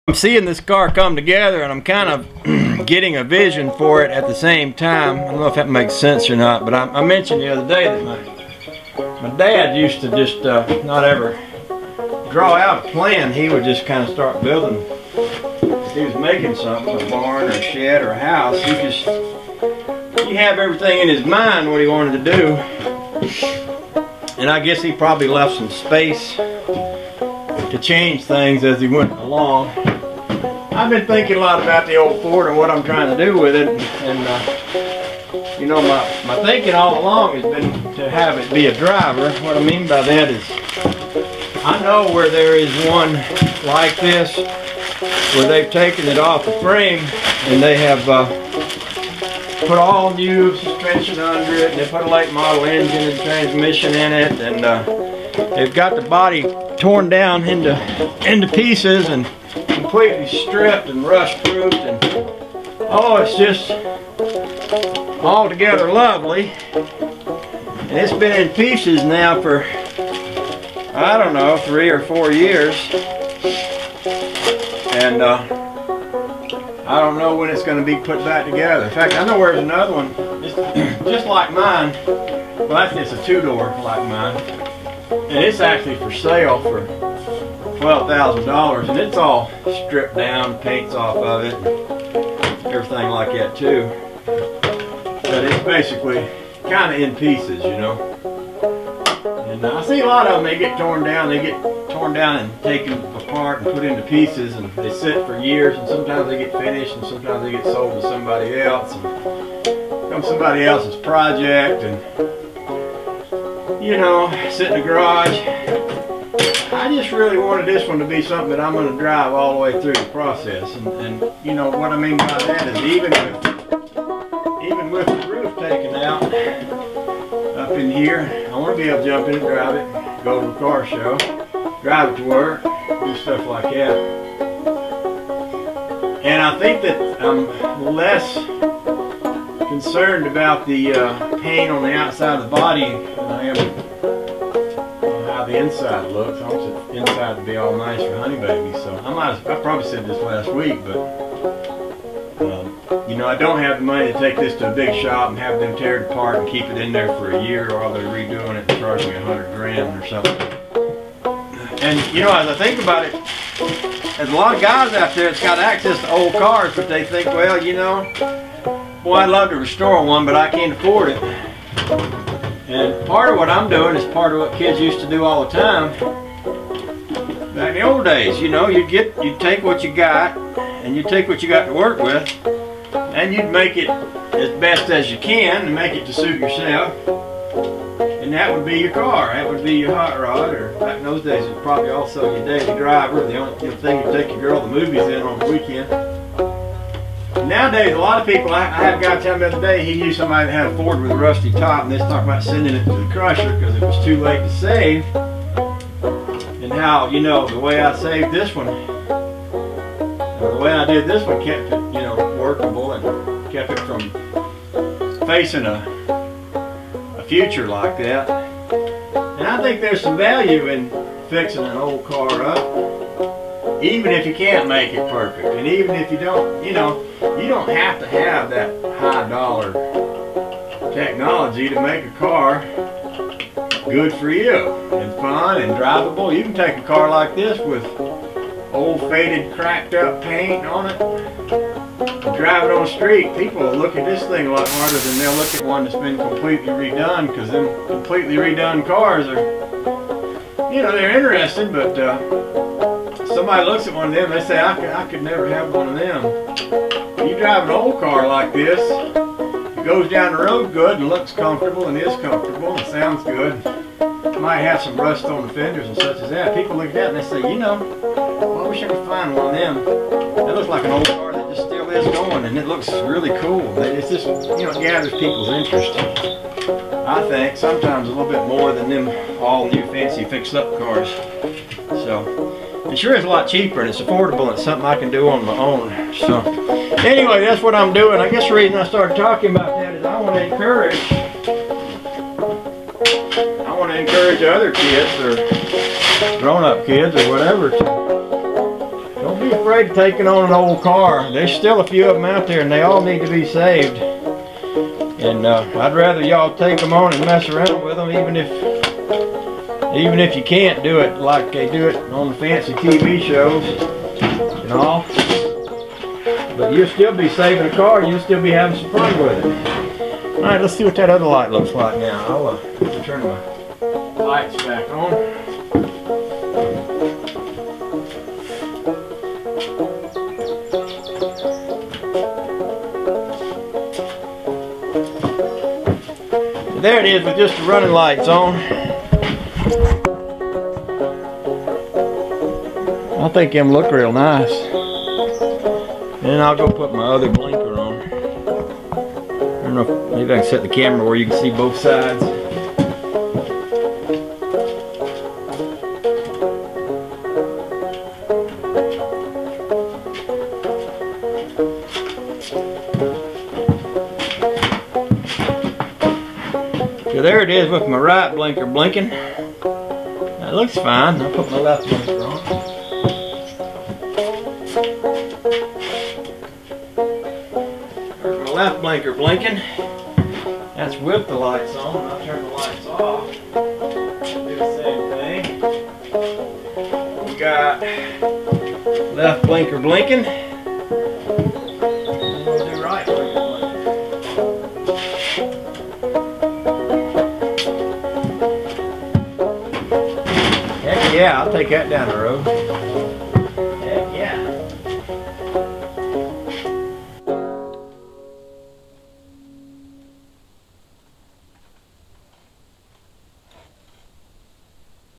I'm seeing this car come together, and I'm kind of getting a vision for it at the same time. I don't know if that makes sense or not, but I mentioned the other day that my dad used to just not ever draw out a plan. He would just kind of start building. If he was making something, a barn or a shed or a house, he have everything in his mind what he wanted to do. And I guess he probably left some space to change things as he went along. I've been thinking a lot about the old Ford and what I'm trying to do with it, and you know, my thinking all along has been to have it be a driver. What I mean by that is, I know where there is one like this, where they've taken it off the frame and they have put all new suspension under it, and they put a late model engine and transmission in it, and they've got the body torn down into pieces and completely stripped and rust proofed, and oh, it's just altogether lovely. And it's been in pieces now for, I don't know, 3 or 4 years, and I don't know when it's going to be put back together. In fact, I know there's another one just like mine. Well, actually it's a 2-door like mine, and it's actually for sale for $12,000, and it's all stripped down, paint's off of it, everything like that too. But it's basically kind of in pieces, you know. And I see a lot of them, they get torn down and taken apart and put into pieces, and they sit for years, and sometimes they get finished and sometimes they get sold to somebody else, and become somebody else's project, and you know, sit in the garage. I just really wanted this one to be something that I'm going to drive all the way through the process, and you know what I mean by that is even with the roof taken out up in here, I want to be able to jump in and drive it, go to the car show, drive it to work, do stuff like that. And I think that I'm less concerned about the paint on the outside of the body than I am how the inside looks. I want the inside to be all nice for Honey Baby. So I probably said this last week, but you know, I don't have the money to take this to a big shop and have them tear it apart and keep it in there for a year while they're redoing it and charge me $100 grand or something. And you know, as I think about it, there's a lot of guys out there that's got access to old cars, but they think, well, you know, boy, I'd love to restore one, but I can't afford it. And part of what I'm doing is part of what kids used to do all the time back in the old days. You know, you'd take what you got, and you take what you got to work with, and you'd make it as best as you can and make it to suit yourself. And that would be your car. That would be your hot rod, or back in those days it was probably also your daily driver, the only thing you take your girl to the movies in on the weekend. Nowadays, a lot of people, I had a guy tell me the other day, he knew somebody that had a Ford with a rusty top, and they was talking about sending it to the crusher because it was too late to save. And how, you know, the way I saved this one, the way I did this one kept it, you know, workable and kept it from facing a future like that. And I think there's some value in fixing an old car up, even if you can't make it perfect, and even if you don't, you know, you don't have to have that high dollar technology to make a car good for you and fun and drivable. You can take a car like this with old faded cracked up paint on it and drive it on the street. People will look at this thing a lot harder than they'll look at one that's been completely redone, because them completely redone cars are, you know, they're interesting, but somebody looks at one of them, they say, I could never have one of them. You drive an old car like this, it goes down the road good and looks comfortable and is comfortable and sounds good. It might have some rust on the fenders and such as that. People look at that and they say, you know, well, I wish I could find one of them. It looks like an old car that just still is going, and it looks really cool. It's just, you know, it gathers people's interest. I think sometimes a little bit more than them all new fancy fixed up cars. So it sure is a lot cheaper, and it's affordable, and it's something I can do on my own. So anyway, that's what I'm doing. I guess the reason I started talking about that is I want to encourage other kids or grown-up kids or whatever to don't be be afraid of taking on an old car. There's still a few of them out there, and they all need to be saved. And I'd rather y'all take them on and mess around with them, even if you can't do it like they do it on the fancy TV shows and all. But you'll still be saving a car, and you'll still be having some fun with it. All right, let's see what that other light looks like now. I'll turn my lights back on. There it is with just the running lights on. I think them look real nice. Then I'll go put my other blinker on. I don't know if maybe I can set the camera where you can see both sides. So there it is with my right blinker blinking. That looks fine. I'll put my left blinker on. There's my left blinker blinking. That's with the lights on. I'll turn the lights off. Do the same thing. We got left blinker blinking. And we'll do right blinker blinking. Yeah, I'll take that down the road.